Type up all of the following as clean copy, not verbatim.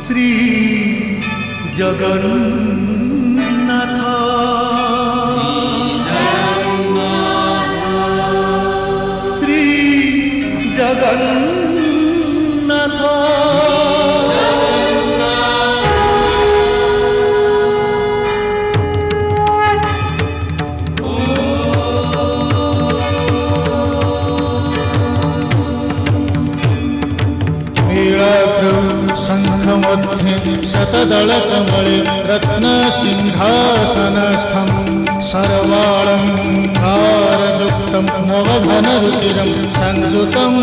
श्री जगन्नाथ श्री जगन्नाथ शंखमध्ये शतदलकमले रत्नसिंहासनस्थं सर्वालङ्कारयुक्तं नवघनरुचिरं संयुतं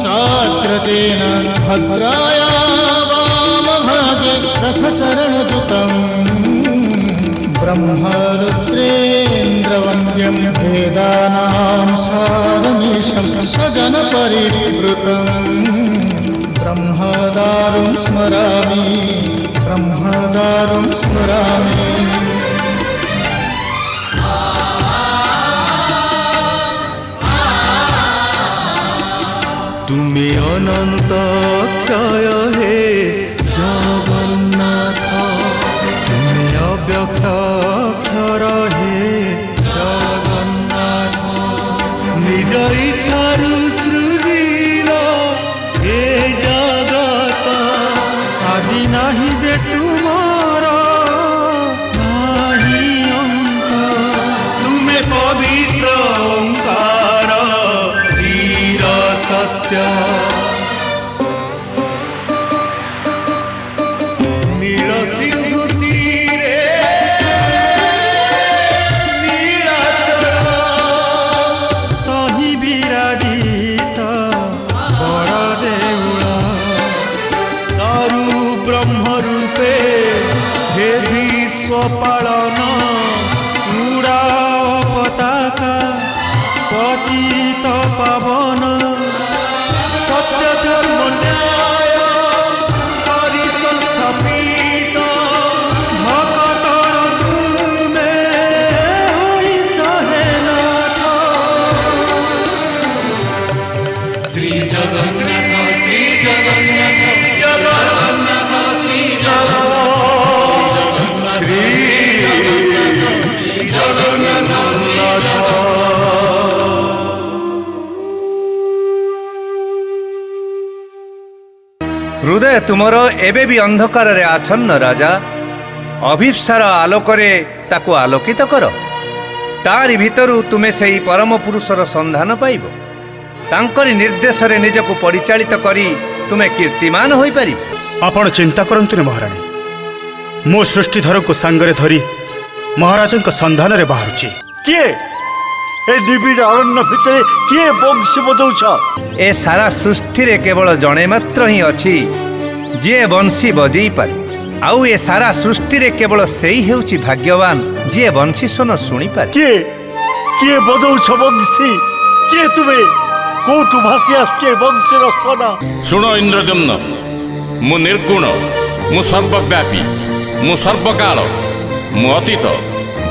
चाग्रतेन भद्राया वामभागे रथचरणयुतं ब्रह्मरुद्रेन्द्रवन्द्यं वेदानां सारमीशं सजनपरिवृतम् ब्रह्मदारुं स्मरामि ब्रह्मदारुं स्मरामि। तुम्हें अनंत क्षय हे जगन्नाथ तुम्हें अव्यक्त अक्षर हे जगन्नाथ निज इच्छारु सृजिल हे जगत आदि नाही जे तुमर नाही अंत तुम्हें पवित्र ओंकार चिर सत्य नील सिंधु तीरे नीलाचल तहि विराजित बड़ देउल दारु ब्रह्म रूपे हे विश्व पालन उड़ा पताका पतित पावन सत्य धर्म न्याय परिसंस्थापित भक्तर तुमे होइछ हे नाथ श्री जगन्नाथ श्री जगन्नाथ जगन्नाथ श्री जगन्नाथ श्री जगन्नाथ हृदय तुमर एबे भी अंधकार रे आछन्न राजा अभिप्सार आलोकरे ताकु आलोकित कर तारि भितरु तुमे सेही परम पुरुषर संधान पाइब तांकरी निर्देश रे निजको परिचालित करी तुमे कीर्तिमान होई परिब। आपण चिंता करंतुने महाराणी मो सृष्टिधर को सांगरे धरी महाराजन को संधान रे बाहरुची किए ए निबिड़ अरण्य भितरे किए बंशी बजाउछ ए सारा सृष्टि रे केवल जणे मात्र ही अछि जे बंशी बजई पारे आउ ए सारा सृष्टि रे केवल सेही हेउची भाग्यवान जे बंशी सोन सुनी पारे। किए किए बजाउछ बंशी किए तुमे कोठु भासी आछे बंशी रो स्वन शुण इंद्रदम्न मु निर्गुण मु सर्वव्यापी मु सर्वकाल मु अतीत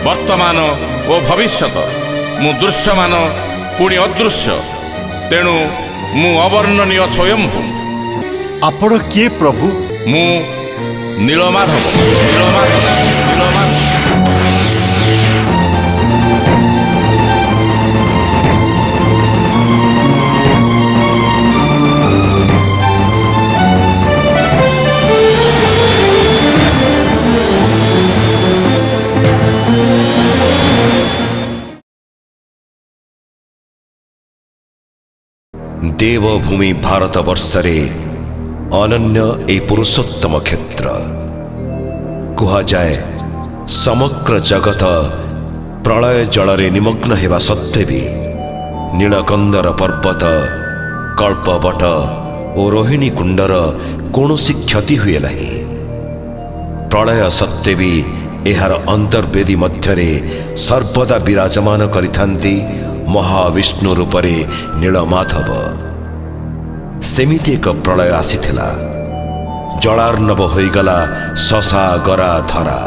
वर्तमान और भविष्यत मु दृश्यमान पुणी अदृश्य तेणु मु अवर्णनीय स्वयंभू। आपण किए प्रभु मु नीलमाधव नीलमाधव नीलमाधव देवभूमि भारतवर्षरे अनन्य ए पुरुषोत्तम क्षेत्र कुहा जाए समग्र जगत प्रलय जलरे निमग्न हेबा सत्त्वे भी ନୀଳକନ୍ଦର ପର୍ବତ, କଳ୍ପବଟ ଓ ରୋହିଣୀ କୁଣ୍ଡର କୌଣସି କ୍ଷତି ହୁଏ ନାହିଁ। ପ୍ରଳୟ ସତ୍ତ୍ୱେ ବି ଏହାର ଅନ୍ତର୍ବେଦୀ ମଧ୍ୟରେ ସର୍ବଦା ବିରାଜମାନ କରିଥାନ୍ତି ମହାବିଷ୍ଣୁ ରୂପରେ ନୀଳମାଧବ। ସେମିତି ଏକ ପ୍ରଳୟ ଆସିଥିଲା, ଜଳାର୍ଣ୍ଣବ ହୋଇଗଲା ଶଶା ଗରା ଧରା।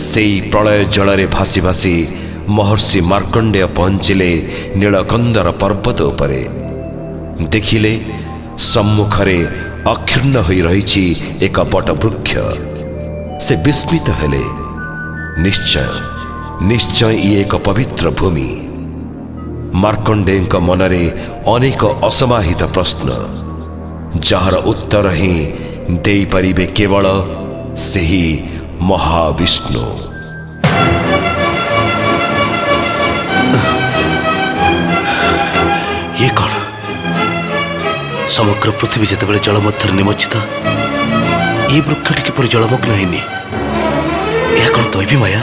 ସେଇ ପ୍ରଳୟ ଜଳରେ ଭାସି ଭାସି ମହର୍ଷି ମାର୍କଣ୍ଡେୟ ପହଞ୍ଚିଲେ ନୀଳକନ୍ଦର ପର୍ବତ ଉପରେ। ଦେଖିଲେ ସମ୍ମୁଖରେ ଅକ୍ଷୁର୍ଣ୍ଣ ହୋଇ ରହିଛି ଏକ ବଟବୃକ୍ଷ। ସେ ବିସ୍ମିତ ହେଲେ। ନିଶ୍ଚୟ ଇଏ ଏକ ପବିତ୍ର ଭୂମି। ମାର୍କଣ୍ଡେୟଙ୍କ ମନରେ ଅନେକ ଅସମାହିତ ପ୍ରଶ୍ନ, ଯାହାର ଉତ୍ତର ହିଁ ଦେଇପାରିବେ କେବଳ ସେହି ମହାବିଷ୍ଣୁ। ଇଏ କ'ଣ? ସମଗ୍ର ପୃଥିବୀ ଯେତେବେଳେ ଜଳ ମଧ୍ୟରେ ନିମଜ୍ଜିତ, ଏ ବୃକ୍ଷଟି କିପରି ଜଳମଗ୍ନ ହେଇନି? ଏହା କ'ଣ ଦୈବୀ ମାୟା?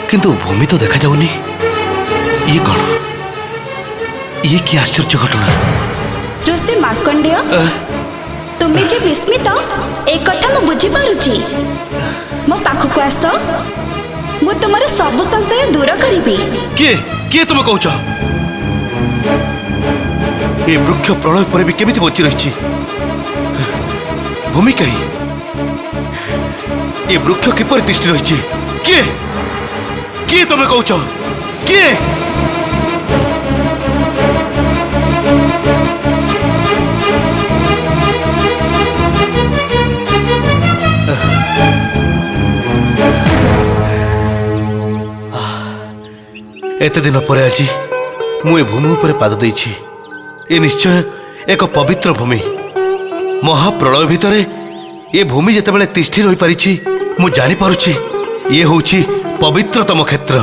କିନ୍ତୁ ଭୂମି ତ ଦେଖାଯାଉନି। ଇଏ କ'ଣ? ଇଏ କି ଆଶ୍ଚର୍ଯ୍ୟ ଘଟଣା! ଋଷି ମାର୍କଣ୍ଡେୟ, ତୁମେ ଯେ ବିସ୍ମିତ ଏ କଥା ମୁଁ ବୁଝିପାରୁଛି। ମୋ ପାଖକୁ ଆସ, ମୁଁ ତୁମର ସବୁ ସଂଶୟ ଦୂର କରିବି। କିଏ ତୁମେ କହୁଛ? ଏ ବୃକ୍ଷ ପ୍ରଳୟ ପରେ ବି କେମିତି ବଞ୍ଚି ରହିଛି? ଭୂମି କାହିଁ? ଏ ବୃକ୍ଷ କିପରି ତିଷ୍ଠି ରହିଛି? କିଏ ତୁମେ କହୁଛ? କିଏ? ଏତେ ଦିନ ପରେ ଆଜି ମୁଁ ଏ ଭୂମି ଉପରେ ପାଦ ଦେଇଛି। ଏ ନିଶ୍ଚୟ ଏକ ପବିତ୍ର ଭୂମି। ମହାପ୍ରଳୟ ଭିତରେ ଏ ଭୂମି ଯେତେବେଳେ ତିଷ୍ଠି ରହିପାରିଛି, ମୁଁ ଜାଣିପାରୁଛି ଇଏ ହେଉଛି ପବିତ୍ରତମ କ୍ଷେତ୍ର।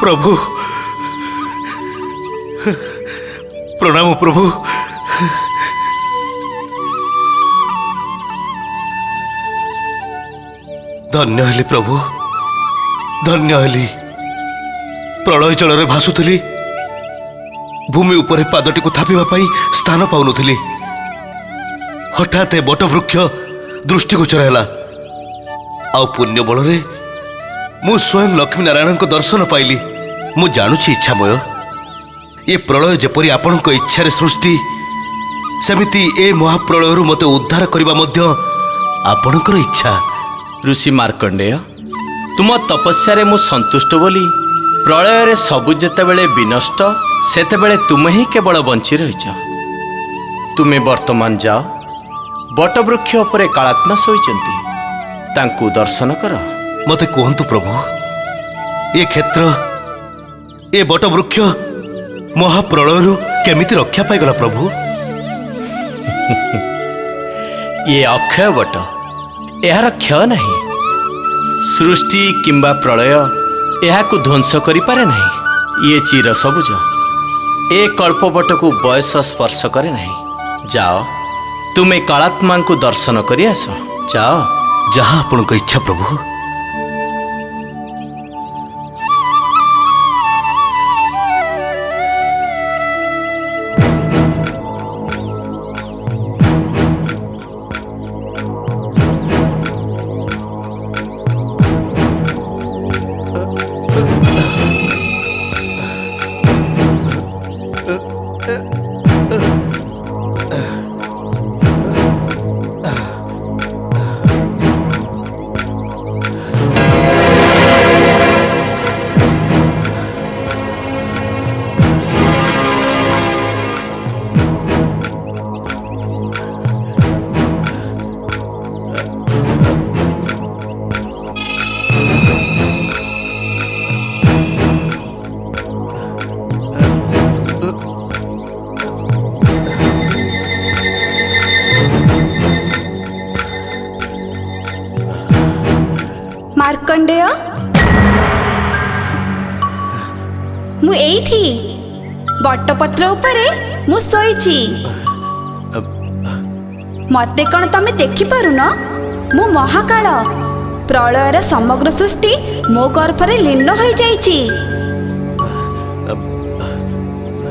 प्रभु, प्रणाम प्रभु। धन्य हेली प्रभु, धन्य हेली। प्रलय जल भासुली, भूमि उपरे पादटी को थापिबा पाई स्थान पाउनुथिली। हठात बटवृक्ष दृष्टि गोचर है। आउ पुण्य बल मु स्वयं लक्ष्मी नारायण को दर्शन पाइली। मु जानुछि इच्छामय, ये प्रलय जेपरी आपण इच्छा सृष्टि, सेमिति ए महाप्रलय मते उद्धार करबा मध्य आपणकर इच्छा। ऋषि मार्कंडेय, तुम तपस्या मु संतुष्ट बोली प्रलय रे सबु जेतेबेले विनष्ट सेतेबेले तुम ही केवल बंची रहिछ। तुमे वर्तमान जाओ, बटवृक्ष उपरे कालात्मा शोइचंती, तांकु दर्शन कर। मते कहंतु प्रभु, ये क्षेत्र ए बटवृक्ष महाप्रलय केमिति रक्षा पाइगला प्रभु? ये अक्षय बट, यार क्षय नहीं। सृष्टि किंबा प्रलय यहाकु ध्वंस करि पारे नहीं। ये चिर सबुज, ए कल्पबट को बयस स्पर्श करे नहीं। जाओ, तुमे कालात्मा को दर्शन करि आस। जाओ। जहाँ आपण इच्छा प्रभु। ମାର୍କଣ୍ଡେୟ ମୁଁ ଏଇଠି ବଟପତ୍ର ଉପରେ ମୁଁ ଶୋଇଛି। ମତେ କ'ଣ ତମେ ଦେଖିପାରୁନ? ମୁଁ ମହାକାଳ। ପ୍ରଳୟର ସମଗ୍ର ସୃଷ୍ଟି ମୋ ଗର୍ଭରେ ଲୀନ ହୋଇଯାଇଛି।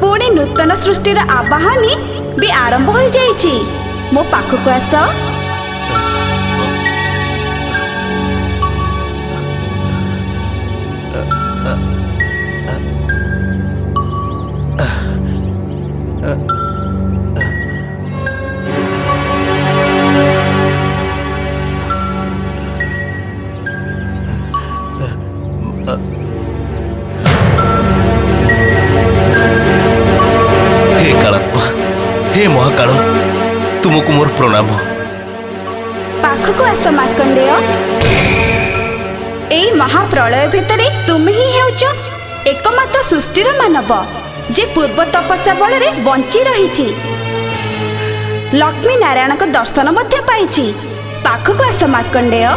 ପୁଣି ନୂତନ ସୃଷ୍ଟିର ଆବାହନୀ ବି ଆରମ୍ଭ ହୋଇଯାଇଛି। ମୋ ପାଖକୁ ଆସ। हे कालात्मा, हे महाकाल, तुमको मोर प्रणाम। ପାଖକୁ ଆସ ମାର୍କଣ୍ଡେୟ। ଏଇ ମହାପ୍ରଳୟ ଭିତରେ ତୁମେ ହିଁ ହେଉଛ ଏକମାତ୍ର ସୃଷ୍ଟିର ମାନବ ଯେ ପୂର୍ବ ତପସ୍ୟା ବଳରେ ବଞ୍ଚି ରହିଛି। ଲକ୍ଷ୍ମୀ ନାରାୟଣଙ୍କ ଦର୍ଶନ ମଧ୍ୟ ପାଇଛି। ପାଖକୁ ଆସ ମାର୍କଣ୍ଡେୟ।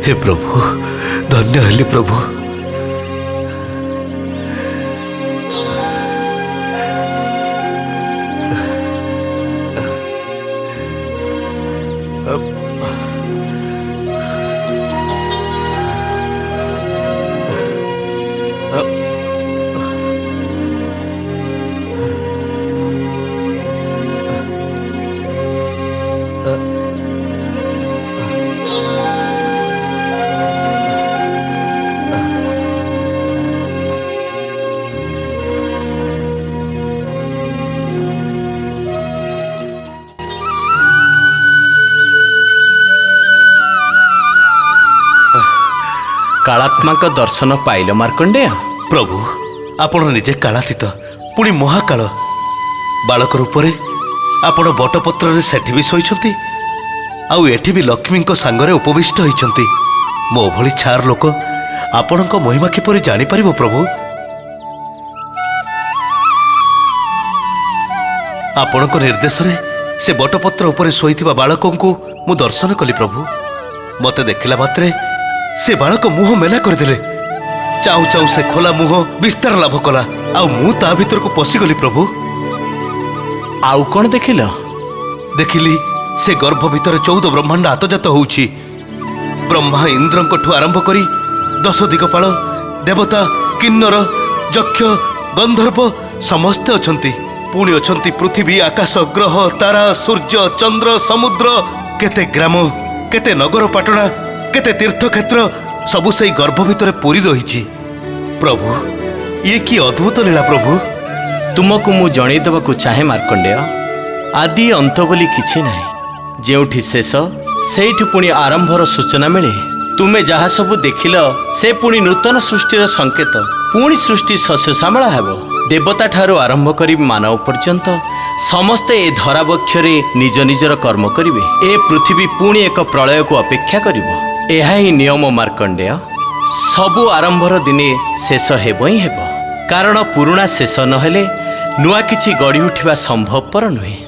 हे प्रभु, धन्य हेली प्रभु। कालात्माଙ୍କ ଦର୍ଶନ ପାଇଲ ମାର୍କଣ୍ଡେୟ? प्रभु, आपण निजे कालातीत पुणी महाकाल बालक रूप आपण बटपत्र सेठी भी शोइछंती आउ एठी भी लक्ष्मी सांगरे उपविष्ट होइछंती। मो भली छार लोक आपणक महिमा किपरि जानि परिबो प्रभु? आपणक निर्देश रे से बटपत्र उपरे शोइथिबा बालकंकु मु दर्शन कली प्रभु। मते देखिला मात्रे ସେ ବାଳକ ମୁହଁ ମେଲା କରିଦେଲେ। ଚାହୁଁ ଚାହୁଁ ସେ ଖୋଲା ମୁହଁ ବିସ୍ତାର ଲାଭ କଲା, ଆଉ ମୁଁ ତା ଭିତରକୁ ପଶିଗଲି। ପ୍ରଭୁ, ଆଉ କ'ଣ ଦେଖିଲ? ଦେଖିଲି ସେ ଗର୍ଭ ଭିତରେ 14 ବ୍ରହ୍ମାଣ୍ଡ ଆତଜାତ ହେଉଛି। ବ୍ରହ୍ମା ଇନ୍ଦ୍ରଙ୍କଠୁ ଆରମ୍ଭ କରି 10 ଦିଗପାଳ, ଦେବତା, କିନ୍ନର, ଯକ୍ଷ, ଗନ୍ଧର୍ବ ସମସ୍ତେ ଅଛନ୍ତି। ପୁଣି ଅଛନ୍ତି ପୃଥିବୀ, ଆକାଶ, ଗ୍ରହ, ତାରା, ସୂର୍ଯ୍ୟ, ଚନ୍ଦ୍ର, ସମୁଦ୍ର, କେତେ ଗ୍ରାମ, କେତେ ନଗର ପାଟଣା, କେତେ ତୀର୍ଥକ୍ଷେତ୍ର, ସବୁ ସେଇ ଗର୍ଭ ଭିତରେ ପୂରି ରହିଛି। ପ୍ରଭୁ, ଇଏ କି ଅଦ୍ଭୁତ ଲୀଳା ପ୍ରଭୁ। ତୁମକୁ ମୁଁ ଜଣେଇଦେବାକୁ ଚାହେଁ ମାର୍କଣ୍ଡେୟ, ଆଦି ଅନ୍ତ ବୋଲି କିଛି ନାହିଁ। ଯେଉଁଠି ଶେଷ ସେଇଠି ପୁଣି ଆରମ୍ଭର ସୂଚନା ମିଳେ। ତୁମେ ଯାହା ସବୁ ଦେଖିଲ ସେ ପୁଣି ନୂତନ ସୃଷ୍ଟିର ସଂକେତ। ପୁଣି ସୃଷ୍ଟି ଶସ୍ୟ ଶ୍ୟାମଳ ହେବ। ଦେବତା ଠାରୁ ଆରମ୍ଭ କରି ମାନବ ପର୍ଯ୍ୟନ୍ତ ସମସ୍ତେ ଏ ଧରାବକ୍ଷରେ ନିଜ ନିଜର କର୍ମ କରିବେ। ଏ ପୃଥିବୀ ପୁଣି ଏକ ପ୍ରଳୟକୁ ଅପେକ୍ଷା କରିବ। ଏହା ହିଁ ନିୟମ ମାର୍କଣ୍ଡେୟ। ସବୁ ଆରମ୍ଭର ଦିନେ ଶେଷ ହେବ ହିଁ ହେବ, କାରଣ ପୁରୁଣା ଶେଷ ନହେଲେ ନୂଆ କିଛି ଗଢ଼ି ଉଠିବା ସମ୍ଭବପର ନୁହେଁ।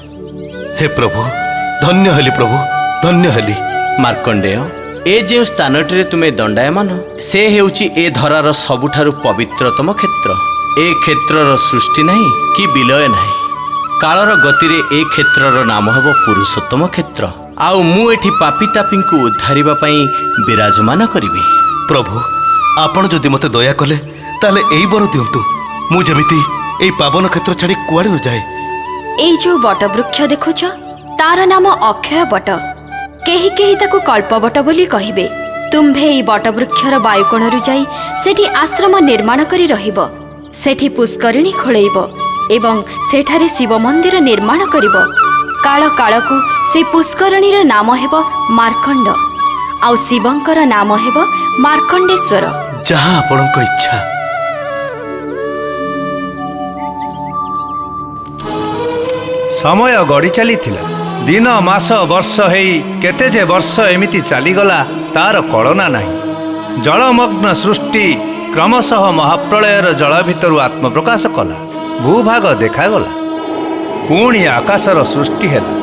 ହେ ପ୍ରଭୁ, ଧନ୍ୟ ହେଲି ପ୍ରଭୁ, ଧନ୍ୟ ହେଲି। ମାର୍କଣ୍ଡେୟ, ଏ ଯେଉଁ ସ୍ଥାନଟିରେ ତୁମେ ଦଣ୍ଡାୟମାନ, ସେ ହେଉଛି ଏ ଧରାର ସବୁଠାରୁ ପବିତ୍ରତମ କ୍ଷେତ୍ର। ଏ କ୍ଷେତ୍ରର ସୃଷ୍ଟି ନାହିଁ କି ବିଲୟ ନାହିଁ। କାଳର ଗତିରେ ଏ କ୍ଷେତ୍ରର ନାମ ହେବ ପୁରୁଷୋତ୍ତମ କ୍ଷେତ୍ର। ଆଉ ମୁଁ ଏଠି ପାପିତାପୀଙ୍କୁ ଉଦ୍ଧାରିବା ପାଇଁ ବିରାଜମାନ କରିବି। ପ୍ରଭୁ, ଆପଣ ଯଦି ମୋତେ ଦୟା କଲେ ତାହେଲେ ଏଇ ବର ଦିଅନ୍ତୁ, ମୁଁ ଯେମିତି ଏଇ ପାବନ କ୍ଷେତ୍ର ଛାଡ଼ି କୁଆଡ଼େ ନ ଯାଏ। ଏଇ ଯୋଉ ବଟବୃକ୍ଷ ଦେଖୁଛ, ତାର ନାମ ଅକ୍ଷୟ ବଟ। କେହି କେହି ତାକୁ କଳ୍ପବଟ ବୋଲି କହିବେ। ତୁମ୍ଭେ ଏଇ ବଟବୃକ୍ଷର ବାୟୁକୋଣରୁ ଯାଇ ସେଠି ଆଶ୍ରମ ନିର୍ମାଣ କରି ରହିବ। ସେଠି ପୁଷ୍କରିଣୀ ଖୋଳେଇବ ଏବଂ ସେଠାରେ ଶିବ ମନ୍ଦିର ନିର୍ମାଣ କରିବ। କାଳ କାଳକୁ ସେ ପୁଷ୍କରିଣୀର ନାମ ହେବ ମାର୍କଣ୍ଡ, ଆଉ ଶିବଙ୍କର ନାମ ହେବ ମାର୍କଣ୍ଡେଶ୍ୱର। ଯାହା ଆପଣଙ୍କ ଇଚ୍ଛା। ସମୟ ଗଡ଼ି ଚାଲିଥିଲା। ଦିନ, ମାସ, ବର୍ଷ ହେଇ କେତେ ଯେ ବର୍ଷ ଏମିତି ଚାଲିଗଲା ତାର କଳନା ନାହିଁ। ଜଳମଗ୍ନ ସୃଷ୍ଟି କ୍ରମଶଃ ମହାପ୍ରଳୟର ଜଳ ଭିତରୁ ଆତ୍ମପ୍ରକାଶ କଲା। ଭୂଭାଗ ଦେଖାଗଲା। ପୁଣି ଆକାଶର ସୃଷ୍ଟି ହେଲା।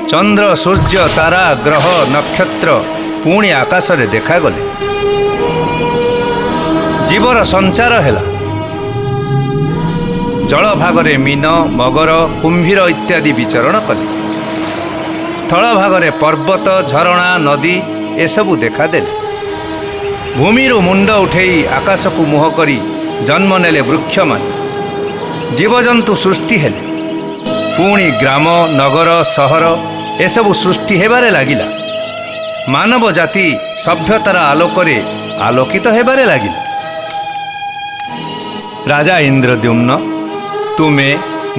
ଚନ୍ଦ୍ର, ସୂର୍ଯ୍ୟ, ତାରା, ଗ୍ରହ, ନକ୍ଷତ୍ର ପୁଣି ଆକାଶରେ ଦେଖାଗଲେ। ଜୀବର ସଞ୍ଚାର ହେଲା। ଜଳଭାଗରେ ମୀନ, ମଗର, କୁମ୍ଭୀର ଇତ୍ୟାଦି ବିଚରଣ କଲେ। ସ୍ଥଳଭାଗରେ ପର୍ବତ, ଝରଣା, ନଦୀ ଏସବୁ ଦେଖାଦେଲେ। ଭୂମିରୁ ମୁଣ୍ଡ ଉଠେଇ ଆକାଶକୁ ମୁହଁ କରି ଜନ୍ମ ନେଲେ ବୃକ୍ଷମାନେ। ଜୀବଜନ୍ତୁ ସୃଷ୍ଟି ହେଲେ। ପୁଣି ଗ୍ରାମ, ନଗର, ସହର ଏସବୁ ସୃଷ୍ଟି ହେବାରେ ଲାଗିଲା। ମାନବ ଜାତି ସଭ୍ୟତାର ଆଲୋକରେ ଆଲୋକିତ ହେବାରେ ଲାଗିଲା। ରାଜା ଇନ୍ଦ୍ରଦ୍ୟୁମ୍ନ, ତୁମେ,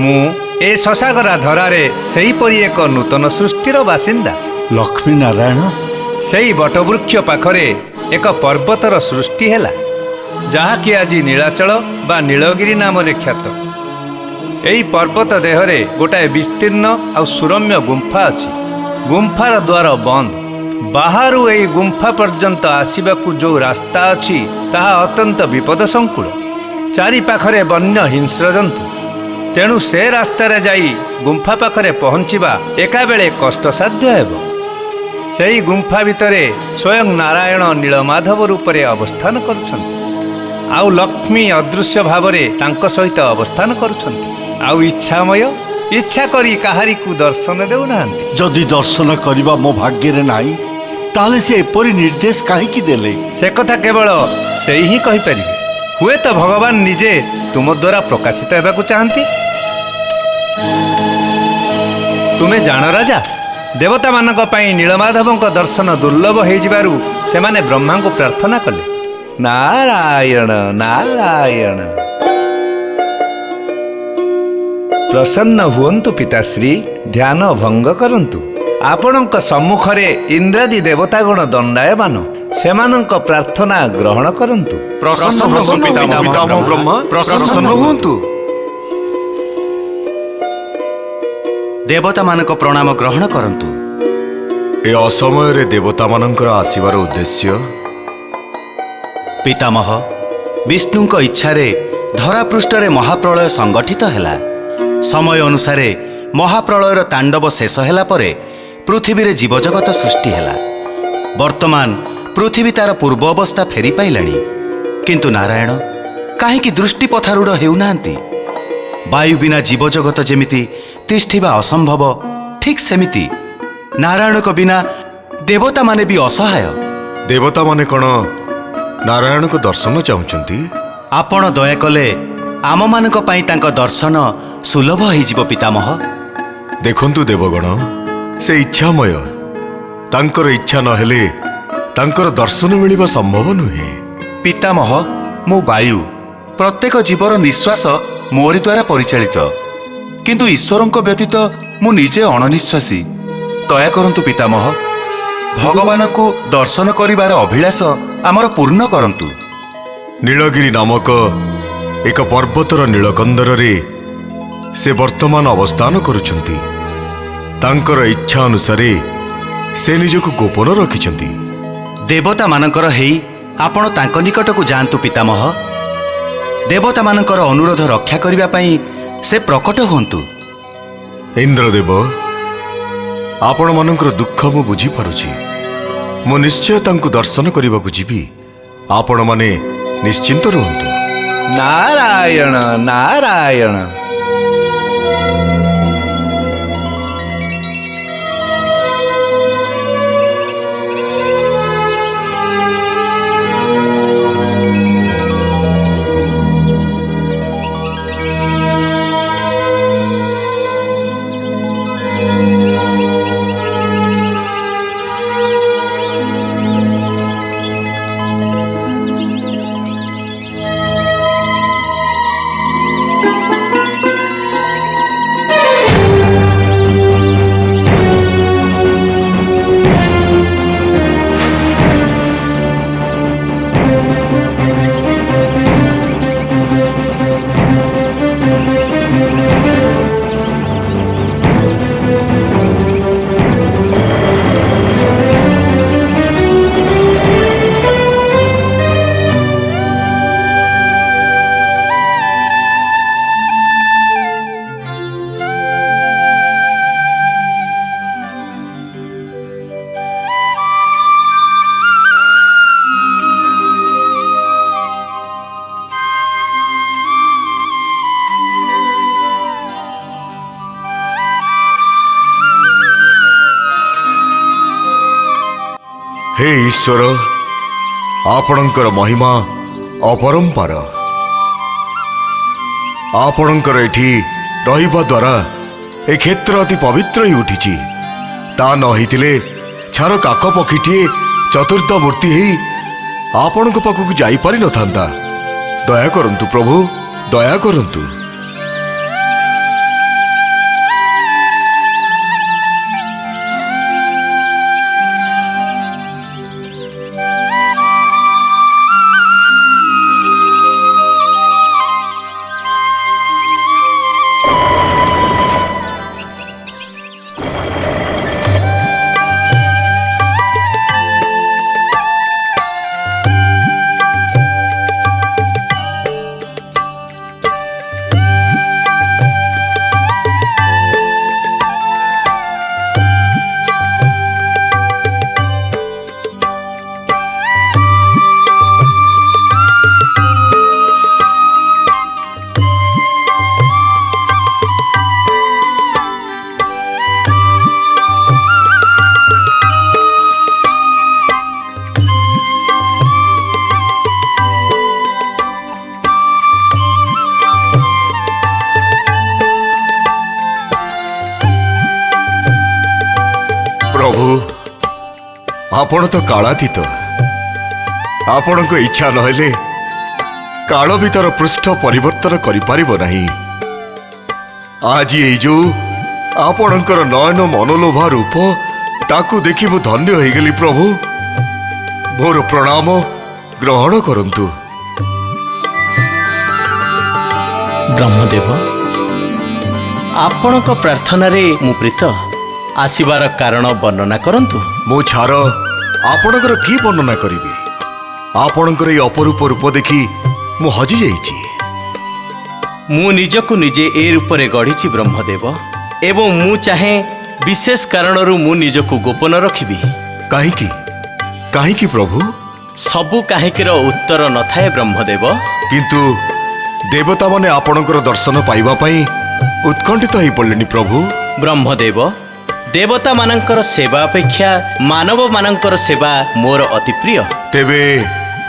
ମୁଁ ଏ ଶଶାଗରା ଧରାରେ ସେହିପରି ଏକ ନୂତନ ସୃଷ୍ଟିର ବାସିନ୍ଦା। ଲକ୍ଷ୍ମୀ ନାରାୟଣ, ସେଇ ବଟବୃକ୍ଷ ପାଖରେ ଏକ ପର୍ବତର ସୃଷ୍ଟି ହେଲା, ଯାହାକି ଆଜି ନୀଳାଚଳ ବା ନୀଳଗିରି ନାମରେ ଖ୍ୟାତ। ଏହି ପର୍ବତ ଦେହରେ ଗୋଟାଏ ବିସ୍ତୀର୍ଣ୍ଣ ଆଉ ସୁରମ୍ୟ ଗୁମ୍ଫା ଅଛି। ଗୁମ୍ଫାର ଦ୍ୱାର ବନ୍ଦ। ବାହାରୁ ଏହି ଗୁମ୍ଫା ପର୍ଯ୍ୟନ୍ତ ଆସିବାକୁ ଯେଉଁ ରାସ୍ତା ଅଛି ତାହା ଅତ୍ୟନ୍ତ ବିପଦସଙ୍କୁଳ। ଚାରିପାଖରେ ବନ୍ୟ ହିଂସ୍ରଜନ୍ତୁ। ତେଣୁ ସେ ରାସ୍ତାରେ ଯାଇ ଗୁମ୍ଫା ପାଖରେ ପହଞ୍ଚିବା ଏକାବେଳେ କଷ୍ଟସାଧ୍ୟ ହେବ। ସେହି ଗୁମ୍ଫା ଭିତରେ ସ୍ୱୟଂ ନାରାୟଣ ନୀଳମାଧବ ରୂପରେ ଅବସ୍ଥାନ କରୁଛନ୍ତି, ଆଉ ଲକ୍ଷ୍ମୀ ଅଦୃଶ୍ୟ ଭାବରେ ତାଙ୍କ ସହିତ ଅବସ୍ଥାନ କରୁଛନ୍ତି। ଆଉ ଇଚ୍ଛାମୟ ଇଚ୍ଛା କରି କାହାରିକୁ ଦର୍ଶନ ଦେଉନାହାନ୍ତି। ଯଦି ଦର୍ଶନ କରିବା ମୋ ଭାଗ୍ୟରେ ନାହିଁ ତାହେଲେ ସେ ଏପରି ନିର୍ଦ୍ଦେଶ କାହିଁକି ଦେଲେ? ସେ କଥା କେବଳ ସେଇ ହିଁ କହିପାରିବେ। ହୁଏତ ଭଗବାନ ନିଜେ ତୁମ ଦ୍ୱାରା ପ୍ରକାଶିତ ହେବାକୁ ଚାହାନ୍ତି। ତୁମେ ଜାଣ ରାଜା, ଦେବତାମାନଙ୍କ ପାଇଁ ନୀଳମାଧବଙ୍କ ଦର୍ଶନ ଦୁର୍ଲଭ ହୋଇଯିବାରୁ ସେମାନେ ବ୍ରହ୍ମାଙ୍କୁ ପ୍ରାର୍ଥନା କଲେ, ନାରାୟଣ ନାରାୟଣ। ପ୍ରସନ୍ନ ହୁଅନ୍ତୁ ପିତାଶ୍ରୀ, ଧ୍ୟାନ ଭଙ୍ଗ କରନ୍ତୁ। ଆପଣଙ୍କ ସମ୍ମୁଖରେ ଇନ୍ଦ୍ରାଦି ଦେବତାଗଣ ଦଣ୍ଡାୟମାନ। ସେମାନଙ୍କ ପ୍ରାର୍ଥନା ଗ୍ରହଣ କରନ୍ତୁ। ପ୍ରସନ୍ନ ହୁଅନ୍ତୁ ପିତାମହ ବ୍ରହ୍ମା, ପ୍ରସନ୍ନ ହୁଅନ୍ତୁ। ଦେବତାମାନଙ୍କ ପ୍ରଣାମ ଗ୍ରହଣ କରନ୍ତୁ। ଏ ଅସମୟରେ ଦେବତାମାନଙ୍କର ଆସିବାର ଉଦ୍ଦେଶ୍ୟ? ପିତାମହ, ବିଷ୍ଣୁଙ୍କ ଇଚ୍ଛାରେ ଧରାପୃଷ୍ଠରେ ମହାପ୍ରଳୟ ସଂଗଠିତ ହେଲା। ସମୟ ଅନୁସାରେ ମହାପ୍ରଳୟର ତାଣ୍ଡବ ଶେଷ ହେଲା ପରେ ପୃଥିବୀରେ ଜୀବଜଗତ ସୃଷ୍ଟି ହେଲା। ବର୍ତ୍ତମାନ पृथ्वी तार पूर्व अवस्था फेरी पाइलाणी किंतु नारायण काहींकि दृष्टि पथारूढ़ हेउनाहांती। वायु बिना जीवजगत जेमिति तिष्ठिबा असंभव ठीक सेमिति नारायण को बिना देवता माने भी असहाय। देवता माने कौन नारायण को दर्शन चाहूंती? आपण दया कले आम मानक पई तांको दर्शन सुलभ होइजिबो पितामह। देखंतु देवगण से इच्छामय तांकर इच्छा न हेले तांकर दर्शन मिलिबा संभव नुहे। पितामह मु वायु प्रत्येक जीवर निश्वास मोरी द्वारा परिचालित किंतु ईश्वरंको व्यतीत मु निजे अणनिश्वासी। दया करंतु पितामह भगवान को दर्शन करिवार अभिलाष आमर पूर्ण करंतु। नीलगिरी नामक एक पर्वतर नीलकंदर रे से वर्तमान अवस्थान करुछंती। तांकर इच्छा अनुसार से निजको गोपन रखिछंती। देवता मानकर हेई आपण तांको निकट को जांतु पितामह। देवता मानकर अनुरोध रक्षा करिबा पई से प्रकट होंतु। इंद्रदेव आपण मानकर दुख मु बुझी पारुछि। मु निश्चय तांको दर्शन करने को जीवी। आपण माने निश्चिंत रुहंतु। नारायण नारायण। हे ईश्वर आपणकर महिमा अपरंपार। आपणकर एठी रहिबा द्वारा ए क्षेत्र अति पवित्र ही उठिछि। ता न हितिले छार काक पक्षीटीए चतुर्थ मूर्ति ही आपण पाखक जाई पारि नथांता। दया करंतु प्रभु दया करंतु। प्रभु आपण तो कालातीत। आपण को इच्छा नहेले काल भीतर पृष्ठ परिवर्तन करिपारिबो नाही। आज ये जो आपणकर नयन मनोलोभा रूप ताकू देखि मु धन्य हो गली। प्रभु मोर प्रणाम ग्रहण करंतु। ब्रह्मदेव आपणक प्रार्थना रे मु प्रीत आसीबार कारण वर्णना करंतु। मो छार आपणकर की वर्णना करिबी। आपणकर ये अपरूप रूप देखि मु हजि जाइछि। मु निजकु निजे ए रूप रे गढ़िछि ब्रह्मदेव एवं मु चाहे विशेष कारणरू मु निजकु गोपन रखिबी। काहेकि କାହିଁକି ପ୍ରଭୁ? ସବୁ କାହିଁକିର ଉତ୍ତର ନଥାଏ ବ୍ରହ୍ମଦେବ। କିନ୍ତୁ ଦେବତାମାନେ ଆପଣଙ୍କର ଦର୍ଶନ ପାଇବା ପାଇଁ ଉତ୍କଣ୍ଠିତ ହେଇପଡ଼ିଲେଣି ପ୍ରଭୁ। ବ୍ରହ୍ମଦେବ, ଦେବତାମାନଙ୍କର ସେବା ଅପେକ୍ଷା ମାନବମାନଙ୍କର ସେବା ମୋର ଅତି ପ୍ରିୟ। ତେବେ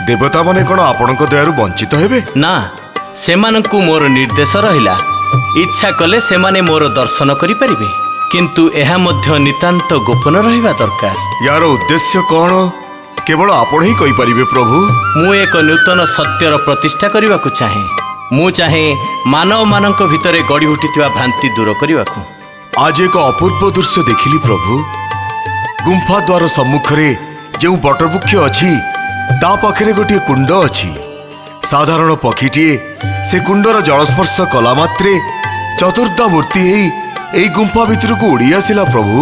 ଦେବତାମାନେ କ'ଣ ଆପଣଙ୍କ ଦୟାରୁ ବଞ୍ଚିତ ହେବେ? ନା, ସେମାନଙ୍କୁ ମୋର ନିର୍ଦ୍ଦେଶ ରହିଲା, ଇଚ୍ଛା କଲେ ସେମାନେ ମୋର ଦର୍ଶନ କରିପାରିବେ, କିନ୍ତୁ ଏହା ମଧ୍ୟ ନିତାନ୍ତ ଗୋପନ ରହିବା ଦରକାର। ୟାର ଉଦ୍ଦେଶ୍ୟ କ'ଣ କେବଳ ଆପଣ ହିଁ କହିପାରିବେ ପ୍ରଭୁ। ମୁଁ ଏକ ନୂତନ ସତ୍ୟର ପ୍ରତିଷ୍ଠା କରିବାକୁ ଚାହେଁ। ମୁଁ ଚାହେଁ ମାନବମାନଙ୍କ ଭିତରେ ଗଢ଼ି ଉଠିଥିବା ଭ୍ରାନ୍ତି ଦୂର କରିବାକୁ। ଆଜି ଏକ ଅପୂର୍ବ ଦୃଶ୍ୟ ଦେଖିଲି ପ୍ରଭୁ। ଗୁମ୍ଫା ଦ୍ୱାର ସମ୍ମୁଖରେ ଯେଉଁ ବଟବୃକ୍ଷ ଅଛି ତା ପାଖରେ ଗୋଟିଏ କୁଣ୍ଡ ଅଛି। ସାଧାରଣ ପକ୍ଷୀଟିଏ ସେ କୁଣ୍ଡର ଜଳସ୍ପର୍ଶ କଲା ମାତ୍ରେ ଚତୁର୍ଦ୍ଧା ମୂର୍ତ୍ତି ହେଇ ଏହି ଗୁମ୍ଫା ଭିତରକୁ ଉଡ଼ି ଆସିଲା ପ୍ରଭୁ।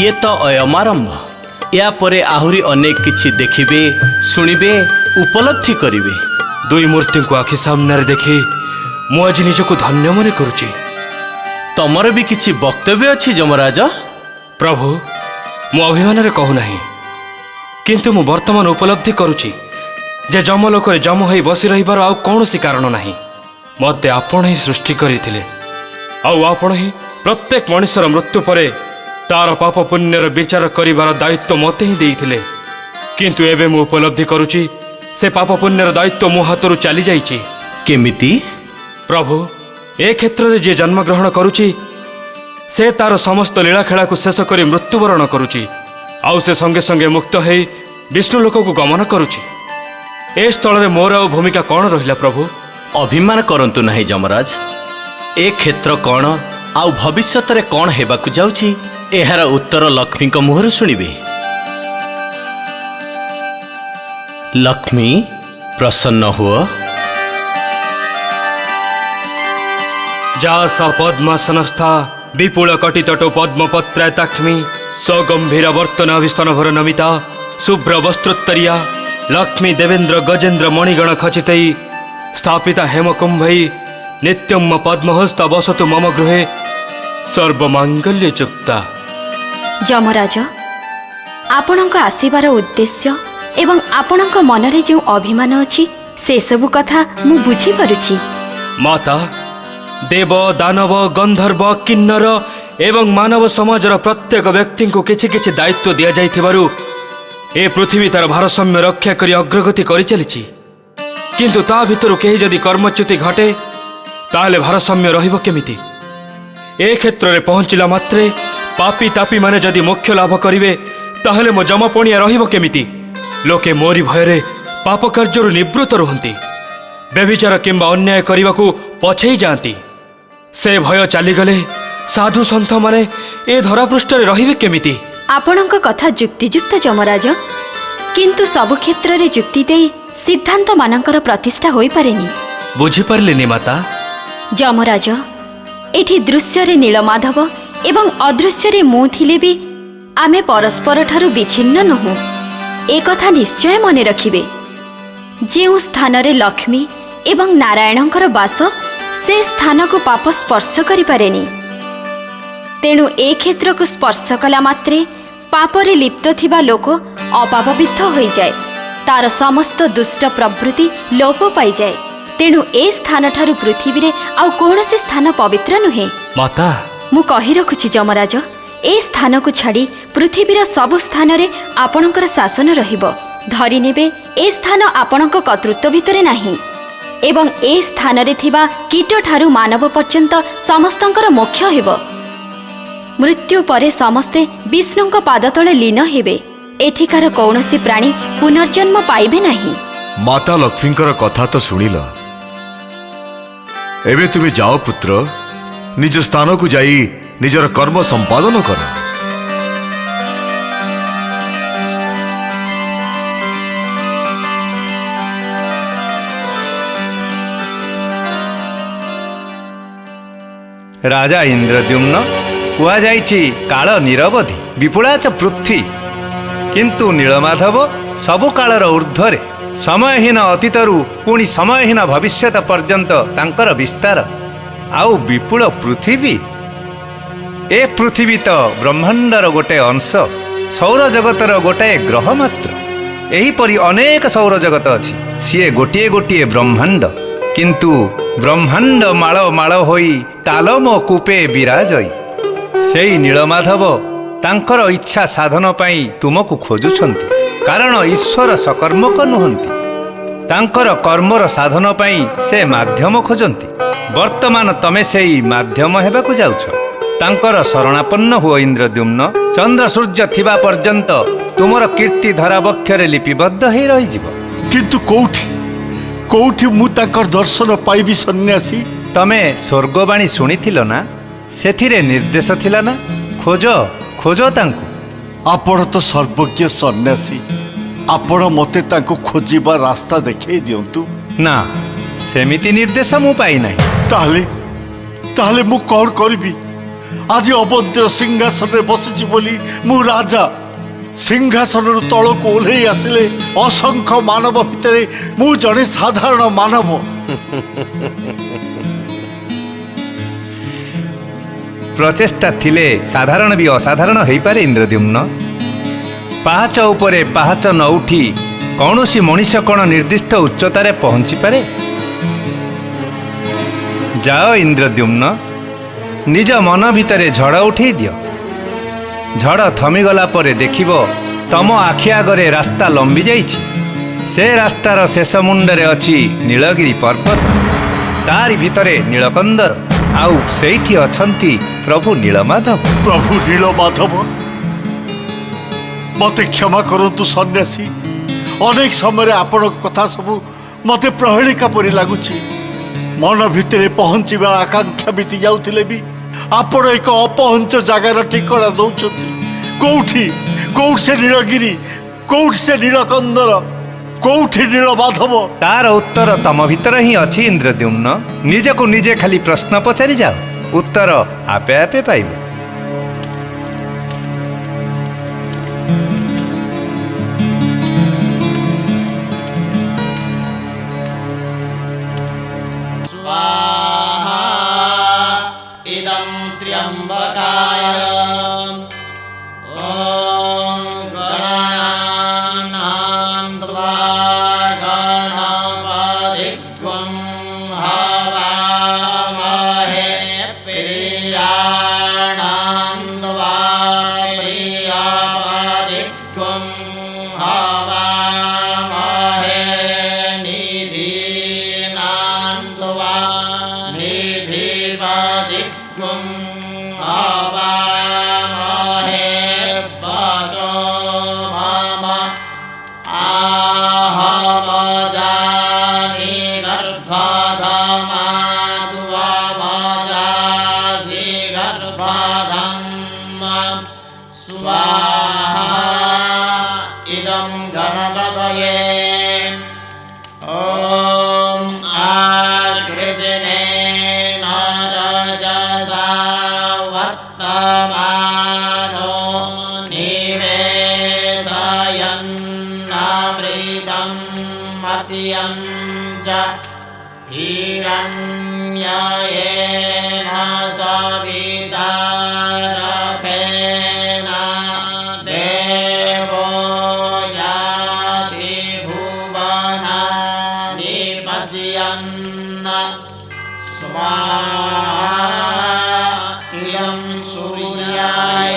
ଇଏ ତ ଅୟମାରମ୍ଭ। ଏହା ପରେ ଆହୁରି ଅନେକ କିଛି ଦେଖିବେ, ଶୁଣିବେ, ଉପଲବ୍ଧି କରିବେ। ଦୁଇ ମୂର୍ତ୍ତିଙ୍କୁ ଆଖି ସାମ୍ନାରେ ଦେଖି ମୁଁ ଆଜି ନିଜକୁ ଧନ୍ୟ ମନେ କରୁଛି। ତମର ବି କିଛି ବକ୍ତବ୍ୟ ଅଛି ଯମରାଜ? ପ୍ରଭୁ, ମୁଁ ଅଭିମାନରେ କହୁନାହିଁ, କିନ୍ତୁ ମୁଁ ବର୍ତ୍ତମାନ ଉପଲବ୍ଧି କରୁଛି ଯେ ଯମଲୋକରେ ଯମ ହୋଇ ବସି ରହିବାର ଆଉ କୌଣସି କାରଣ ନାହିଁ। ମୋତେ ଆପଣ ହିଁ ସୃଷ୍ଟି କରିଥିଲେ, ଆଉ ଆପଣ ହିଁ ପ୍ରତ୍ୟେକ ମଣିଷର ମୃତ୍ୟୁ ପରେ ତାର ପାପ ପୁଣ୍ୟର ବିଚାର କରିବାର ଦାୟିତ୍ୱ ମୋତେ ହିଁ ଦେଇଥିଲେ। କିନ୍ତୁ ଏବେ ମୁଁ ଉପଲବ୍ଧି କରୁଛି ସେ ପାପ ପୁଣ୍ୟର ଦାୟିତ୍ୱ ମୋ ହାତରୁ ଚାଲିଯାଇଛି। କେମିତି? ପ୍ରଭୁ, ଏ କ୍ଷେତ୍ରରେ ଯିଏ ଜନ୍ମଗ୍ରହଣ କରୁଛି ସେ ତାର ସମସ୍ତ ଲୀଳାଖେଳାକୁ ଶେଷ କରି ମୃତ୍ୟୁବରଣ କରୁଛି, ଆଉ ସେ ସଙ୍ଗେ ସଙ୍ଗେ ମୁକ୍ତ ହେଇ ବିଷ୍ଣୁ ଲୋକକୁ ଗମନ କରୁଛି। ଏ ସ୍ଥଳରେ ମୋର ଆଉ ଭୂମିକା କ'ଣ ରହିଲା ପ୍ରଭୁ? ଅଭିମାନ କରନ୍ତୁ ନାହିଁ ଯମରାଜ। ଏ କ୍ଷେତ୍ର କ'ଣ ଆଉ ଭବିଷ୍ୟତରେ କ'ଣ ହେବାକୁ ଯାଉଛି ଏହାର ଉତ୍ତର ଲକ୍ଷ୍ମୀଙ୍କ ମୁହଁରୁ ଶୁଣିବେ। ଲକ୍ଷ୍ମୀ, ପ୍ରସନ୍ନ ହୁଅ। ଯା ସା ପଦ୍ମାସନସ୍ଥା ବିପୁଳ କଟିତଟୋ ପଦ୍ମପତ୍ରାୟତାକ୍ଷ୍ମୀ ସଗମ୍ଭୀର ବର୍ତ୍ତନାଭିସ୍ତନଭର ନମିତା ଶୁଭ୍ର ବସ୍ତ୍ରୋତ୍ତରିୟା ଲକ୍ଷ୍ମୀ ଦେବେନ୍ଦ୍ର ଗଜେନ୍ଦ୍ର ମଣିଗଣ ଖଚିତୈ ସ୍ଥାପିତା ହେମକୁମ୍ଭୈ ନିତ୍ୟମ ପଦ୍ମହସ୍ତା ବସତୁ ମମ ଗୃହେ ସର୍ବମାଙ୍ଗଲ୍ୟ ଯୁକ୍ତା। ଯମରାଜ, ଆପଣଙ୍କ ଆସିବାର ଉଦ୍ଦେଶ୍ୟ ଏବଂ ଆପଣଙ୍କ ମନରେ ଯେଉଁ ଅଭିମାନ ଅଛି ସେସବୁ କଥା ମୁଁ ବୁଝିପାରୁଛି। ମାତା, ଦେବ, ଦାନବ, ଗନ୍ଧର୍ବ, କିନ୍ନର ଏବଂ ମାନବ ସମାଜର ପ୍ରତ୍ୟେକ ବ୍ୟକ୍ତିଙ୍କୁ କିଛି କିଛି ଦାୟିତ୍ୱ ଦିଆଯାଇଥିବାରୁ ଏ ପୃଥିବୀ ତାର ଭାରସାମ୍ୟ ରକ୍ଷା କରି ଅଗ୍ରଗତି କରିଚାଲିଛି। କିନ୍ତୁ ତା ଭିତରୁ କେହି ଯଦି କର୍ମଚ୍ୟୁତି ଘଟେ ତାହେଲେ ଭାରସାମ୍ୟ ରହିବ କେମିତି? ଏ କ୍ଷେତ୍ରରେ ପହଞ୍ଚିଲା ମାତ୍ରେ ପାପୀ ତାପୀମାନେ ଯଦି ମୋକ୍ଷ ଲାଭ କରିବେ ତାହେଲେ ମୋ ଯମପଣିଆ ରହିବ କେମିତି? ଲୋକେ ମୋରି ଭୟରେ ପାପ କାର୍ଯ୍ୟରୁ ନିବୃତ୍ତ ରୁହନ୍ତି, ବ୍ୟଭିଚାର କିମ୍ବା ଅନ୍ୟାୟ କରିବାକୁ ପଛେଇ ଯାଆନ୍ତି। ସେ ଭୟ ଚାଲିଗଲେ ସାଧୁ ସନ୍ଥମାନେ ଏ ଧରାପୃଷ୍ଠରେ ରହିବେ କେମିତି? ଆପଣଙ୍କ କଥା ଯୁକ୍ତିଯୁକ୍ତ ଯମରାଜ, କିନ୍ତୁ ସବୁ କ୍ଷେତ୍ରରେ ଯୁକ୍ତି ଦେଇ ସିଦ୍ଧାନ୍ତମାନଙ୍କର ପ୍ରତିଷ୍ଠା ହୋଇପାରେନି। ବୁଝିପାରିଲିନି ମାତା। ଯମରାଜ, ଏଠି ଦୃଶ୍ୟରେ ନୀଳମାଧବ ଏବଂ ଅଦୃଶ୍ୟରେ ମୁଁ ଥିଲେ ବି ଆମେ ପରସ୍ପରଠାରୁ ବିଚ୍ଛିନ୍ନ ନୁହଁ। ଏ କଥା ନିଶ୍ଚୟ ମନେ ରଖିବେ। ଯେଉଁ ସ୍ଥାନରେ ଲକ୍ଷ୍ମୀ ଏବଂ ନାରାୟଣଙ୍କର ବାସ ସେ ସ୍ଥାନକୁ ପାପ ସ୍ପର୍ଶ କରିପାରେନି। ତେଣୁ ଏ କ୍ଷେତ୍ରକୁ ସ୍ପର୍ଶ କଲା ମାତ୍ରେ ପାପରେ ଲିପ୍ତ ଥିବା ଲୋକ ଅପାପବିଦ୍ଧ ହୋଇଯାଏ, ତାର ସମସ୍ତ ଦୁଷ୍ଟ ପ୍ରବୃତ୍ତି ଲୋପ ପାଇଯାଏ। ତେଣୁ ଏ ସ୍ଥାନଠାରୁ ପୃଥିବୀରେ ଆଉ କୌଣସି ସ୍ଥାନ ପବିତ୍ର ନୁହେଁ। ମାତା, ମୁଁ କହି ରଖୁଛି ଯମରାଜ, ଏ ସ୍ଥାନକୁ ଛାଡ଼ି ପୃଥିବୀର ସବୁ ସ୍ଥାନରେ ଆପଣଙ୍କର ଶାସନ ରହିବ। ଧରିନେବେ ଏ ସ୍ଥାନ ଆପଣଙ୍କ କର୍ତ୍ତୃତ୍ୱ ଭିତରେ ନାହିଁ ଏବଂ ଏ ସ୍ଥାନରେ ଥିବା କୀଟଠାରୁ ମାନବ ପର୍ଯ୍ୟନ୍ତ ସମସ୍ତଙ୍କର ମୋକ୍ଷ ହେବ। ମୃତ୍ୟୁ ପରେ ସମସ୍ତେ ବିଷ୍ଣୁଙ୍କ ପାଦତଳେ ଲୀନ ହେବେ। ଏଠିକାର କୌଣସି ପ୍ରାଣୀ ପୁନର୍ଜନ୍ମ ପାଇବେ ନାହିଁ। ମାତା ଲକ୍ଷ୍ମୀଙ୍କର କଥା ତ ଶୁଣିଲ। ଏବେ ତୁମେ ଯାଅ ପୁତ୍ର, ନିଜ ସ୍ଥାନକୁ ଯାଇ ନିଜର କର୍ମ ସମ୍ପାଦନ କର। ରାଜା ଇନ୍ଦ୍ରଦ୍ୟୁମ୍ନ, କୁହାଯାଇଛି କାଳ ନିରବଧି ବିପୁଳାଚ ପୃଥ୍ୱୀ, କିନ୍ତୁ ନୀଳମାଧବ ସବୁ କାଳର ଊର୍ଦ୍ଧ୍ୱରେ। ସମୟହୀନ ଅତୀତରୁ ପୁଣି ସମୟହୀନ ଭବିଷ୍ୟତ ପର୍ଯ୍ୟନ୍ତ ତାଙ୍କର ବିସ୍ତାର। ଆଉ ବିପୁଳ ପୃଥିବୀ, ଏ ପୃଥିବୀ ତ ବ୍ରହ୍ମାଣ୍ଡର ଗୋଟାଏ ଅଂଶ, ସୌରଜଗତର ଗୋଟାଏ ଗ୍ରହ ମାତ୍ର। ଏହିପରି ଅନେକ ସୌରଜଗତ ଅଛି। ସିଏ ଗୋଟିଏ ଗୋଟିଏ ବ୍ରହ୍ମାଣ୍ଡ, କିନ୍ତୁ ବ୍ରହ୍ମାଣ୍ଡ ମାଳ ମାଳ ହୋଇ ତାଲମ କୂପେ ବିରାଜଇ। ସେଇ ନୀଳମାଧବ ତାଙ୍କର ଇଚ୍ଛା ସାଧନ ପାଇଁ ତୁମକୁ ଖୋଜୁଛନ୍ତି, କାରଣ ଈଶ୍ୱର ସକର୍ମକ ନୁହନ୍ତି। ତାଙ୍କର କର୍ମର ସାଧନ ପାଇଁ ସେ ମାଧ୍ୟମ ଖୋଜନ୍ତି। ବର୍ତ୍ତମାନ ତମେ ସେଇ ମାଧ୍ୟମ ହେବାକୁ ଯାଉଛ। ତାଙ୍କର ଶରଣାପନ୍ନ ହୁଅ ଇନ୍ଦ୍ରଦ୍ୟୁମ୍ନ। ଚନ୍ଦ୍ର ସୂର୍ଯ୍ୟ ଥିବା ପର୍ଯ୍ୟନ୍ତ ତୁମର କୀର୍ତ୍ତି ଧରା ବକ୍ଷରେ ଲିପିବଦ୍ଧ ହେଇ ରହିଯିବ। କିନ୍ତୁ କୋଉଠି କୋଉଠି ମୁଁ ତାଙ୍କର ଦର୍ଶନ ପାଇବି ସନ୍ନ୍ୟାସୀ? ତମେ ସ୍ୱର୍ଗବାଣୀ ଶୁଣିଥିଲ ନା? ସେଥିରେ ନିର୍ଦ୍ଦେଶ ଥିଲା ନା, ଖୋଜ ଖୋଜ ତାଙ୍କୁ। ଆପଣ ତ ସର୍ବଜ୍ଞ ସନ୍ନ୍ୟାସୀ, ଆପଣ ମୋତେ ତାଙ୍କୁ ଖୋଜିବା ରାସ୍ତା ଦେଖେଇ ଦିଅନ୍ତୁ। ନା, ସେମିତି ନିର୍ଦ୍ଦେଶ ମୁଁ ପାଇନାହିଁ। ତାହେଲେ ତାହେଲେ ମୁଁ କ'ଣ କରିବି? ଆଜି ଅବନ୍ତ୍ର ସିଂହାସନରେ ବସିଛି ବୋଲି ମୁଁ ରାଜା। ସିଂହାସନରୁ ତଳକୁ ଓହ୍ଲେଇ ଆସିଲେ ଅସଂଖ୍ୟ ମାନବ ଭିତରେ ମୁଁ ଜଣେ ସାଧାରଣ ମାନବ। ପ୍ରଚେଷ୍ଟା ଥିଲେ ସାଧାରଣ ବି ଅସାଧାରଣ ହୋଇପାରେ ଇନ୍ଦ୍ରଦ୍ୟୁମ୍ନ। ପାହାଚ ଉପରେ ପାହାଚ ନ ଉଠି କୌଣସି ମଣିଷ କ'ଣ ନିର୍ଦ୍ଦିଷ୍ଟ ଉଚ୍ଚତାରେ ପହଞ୍ଚିପାରେ? ଯାଅ ଇନ୍ଦ୍ରଦ୍ୟୁମ୍ନ, ନିଜ ମନ ଭିତରେ ଝଡ଼ ଉଠେଇ ଦିଅ। ଝଡ଼ ଥମିଗଲା ପରେ ଦେଖିବ ତମ ଆଖି ଆଗରେ ରାସ୍ତା ଲମ୍ବି ଯାଇଛି। ସେ ରାସ୍ତାର ଶେଷ ମୁଣ୍ଡରେ ଅଛି ନୀଳଗିରି ପର୍ବତ, ତାରି ଭିତରେ ନୀଳକନ୍ଦର, ଆଉ ସେଇଠି ଅଛନ୍ତି ପ୍ରଭୁ ନୀଳମାଧବ। ପ୍ରଭୁ ନୀଳମାଧବ, ମୋତେ କ୍ଷମା କରନ୍ତୁ ସନ୍ନ୍ୟାସୀ। ଅନେକ ସମୟରେ ଆପଣଙ୍କ କଥା ସବୁ ମୋତେ ପ୍ରହେଳିକା ପରି ଲାଗୁଛି। ମନ ଭିତରେ ପହଞ୍ଚିବା ଆକାଂକ୍ଷା ବିତି ଯାଉଥିଲେ ବି ଆପଣ ଏକ ଅପହଞ୍ଚ ଜାଗାର ଠିକଣା ଦେଉଛନ୍ତି। କୋଉଠି କୋଉଠି ସେ ନୀଳଗିରି, କୋଉଠି ସେ ନୀଳକନ୍ଦର, କୋଉଠି ନୀଳମାଧବ? ତାର ଉତ୍ତର ତମ ଭିତରେ ହିଁ ଅଛି ଇନ୍ଦ୍ରଦ୍ୟୁମ୍ନ। ନିଜକୁ ନିଜେ ଖାଲି ପ୍ରଶ୍ନ ପଚାରି ଯାଅ, ଉତ୍ତର ଆପେ ଆପେ ପାଇବ। हिरण्ययेन सवितारथेन देवो याति भुवनानि पश्यन् स्वाहा इयं सूर्याय।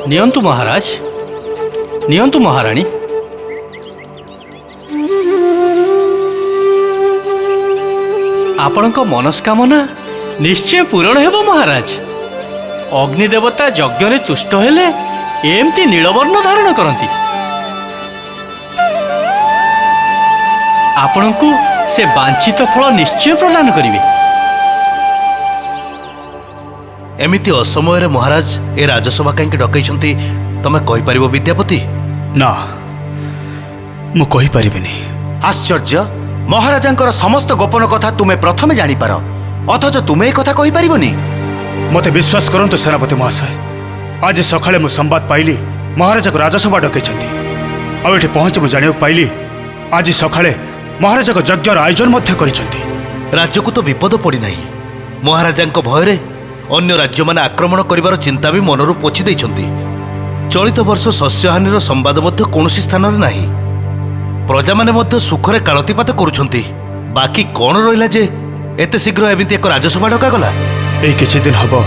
ନିଅନ୍ତୁ ମହାରାଜ, ନିଅନ୍ତୁ ମହାରାଣୀ। ଆପଣଙ୍କ ମନସ୍କାମନା ନିଶ୍ଚୟ ପୂରଣ ହେବ ମହାରାଜ। ଅଗ୍ନି ଦେବତା ଯଜ୍ଞରେ ତୁଷ୍ଟ ହେଲେ ଏମିତି ନୀଳବର୍ଣ୍ଣ ଧାରଣ କରନ୍ତି। ଆପଣଙ୍କୁ ସେ ବାଞ୍ଛିତ ଫଳ ନିଶ୍ଚୟ ପ୍ରଦାନ କରିବେ। एमिति असमय महाराज ए राजसभा कहीं डकई तमें कहीपर विद्यापति? ना मु कही परिबिनी। आश्चर्य, महाराजांकर समस्त गोपन कथा तुम्हें प्रथमे जानीपार, अथच तुम्हें कथा कही पारिबनी? मते विश्वास करंतु सेनापति महाशय, आज सकाळे मु संवाद पाइली महाराजा को राजसभा डकई आठ पहुंच मु जानियो पाइली आज सकाळे महाराजा को यज्ञर आयोजन मध्य करिसेंती। राज्य को तो विपद पड़ी नहीं, महाराजा भय अन्य राज्य माने आक्रमण करिवार चिंता भी मनरू पोछि दैछंती। चलित वर्ष शस्यहानिर संवाद मध्य कौनसी स्थान रे नाही। प्रजा माने मध्य सुखरे कालतीपात करुछंती। बाकी कौन रहिला जे एते शीघ्र एमिति एक राजसभा डका गला? ए किछि दिन हबो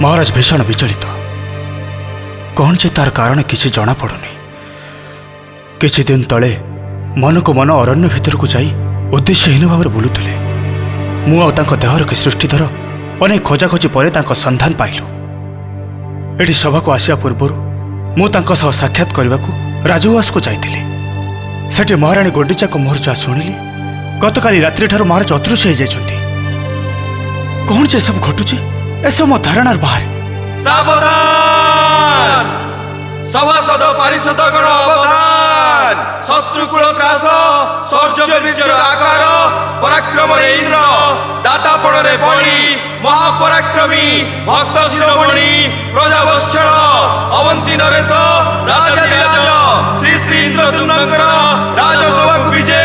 महाराज भीषण विचलित, कौन जे तार कारण किछि जଣା पड़ुनी। किछि दिन तले मन को मन अरण्य भितर को जाई उद्देश्यहीन भाव बुलुले। मु आ तांको देहर के सृष्टिधर अनेक खोजाखोजी पर तांको संधान पाइलु। एठी सभा को आसिया पूर्व मु तांको सह साक्षात करने को राजउआस को जाइतिली। सेठी महाराणी गुंडीचा को मोहर जा शुणिली गतकाली रात्रि ठार महाराज अदृश्य हो जाइछंती। कौन जे सब घटुची एसब मो धारणार बाहर। सावधान सभासद पारिषद गण अवधान, शत्रुकूल त्रास शौर्य वीर्य आकार पराक्रम इंद्र दातापण रे बणी महापराक्रमी भक्त शिरोमणि प्रजावत्सल अवंती नरेश राजाधिराज श्री श्री इंद्रद्युम्नकर राजसभा को विजय।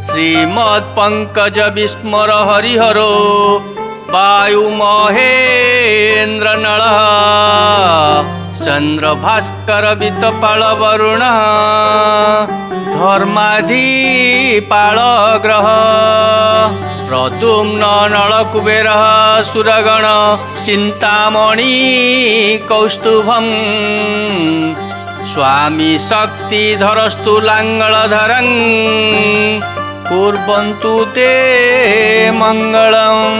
श्रीमत्पंकज विस्मर हरिहरो वायु महेन्द्र नल चंद्र भास्कर वितपाल वरुण धर्माधिपाल ग्रह प्रद्युम्न नल कुबेर सुरगण चिंतामणि कौस्तुभम स्वामी शक्तिधरस्तु लांगलधरं कुर्वन्तु ते मंगलम्।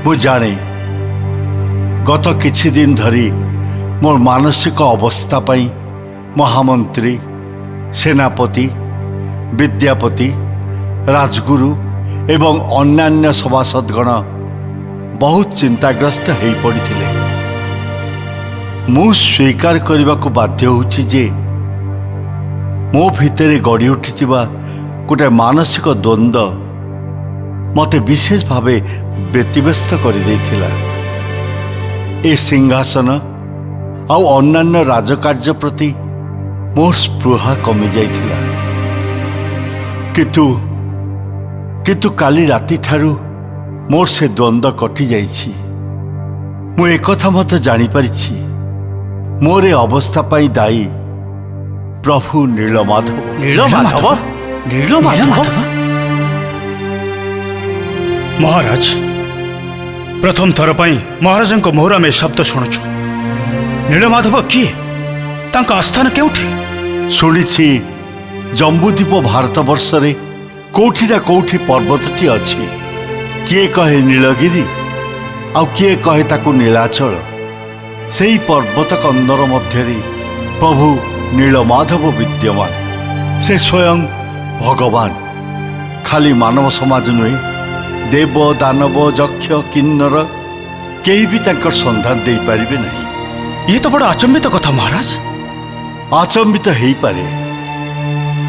मु जाने गत किछि दिन धरी मोर मानसिक अवस्था पाई महामंत्री सेनापति विद्यापति राजगुरु एवं अन्यान्य सभासदगण बहुत चिंताग्रस्त हो पड़ते। मु स्वीकार करने को बाध्य होछि जे मो भितर गढ़ी उठी गोटे मानसिक द्वंद्व मते विशेष भावे व्यतिव्यस्त कर देथिला। ए सिंहासन आउ अन्यान्य राजकार्य प्रति मोर स्पृहा कमी जाइथिला। किंतु काली राति ठारू मोर से द्वंद्व कटि जाइछि। मु एकथा मत जानी परिछि मोर ए अवस्था पाई दायी प्रभु नीलमाधव। नीलमाधव नीलमाधव महाराज प्रथम थर पाई महाराज को मोहरा में शब्द शुणुछु। नीलमाधव किए तांका आस्थान केउठी? शुणिछि जम्बूद्वीप भारत वर्ष रे कोठी ना कोठी पर्वतटी अछि। किए कहे नीलगिरी आउ किए कहे ताकू नीलाचल। सेही पर्वत कंदर मध्य प्रभु नीलमाधव विद्यमान। से स्वयं भगवान। खाली मानव समाज नुहे, देव दानव यक्ष किन्नर केही भी तांकर संधान दे पारिबे नहीं। ये तो बड़ा अचंबित कथा महाराज। अचंबित हेई पारे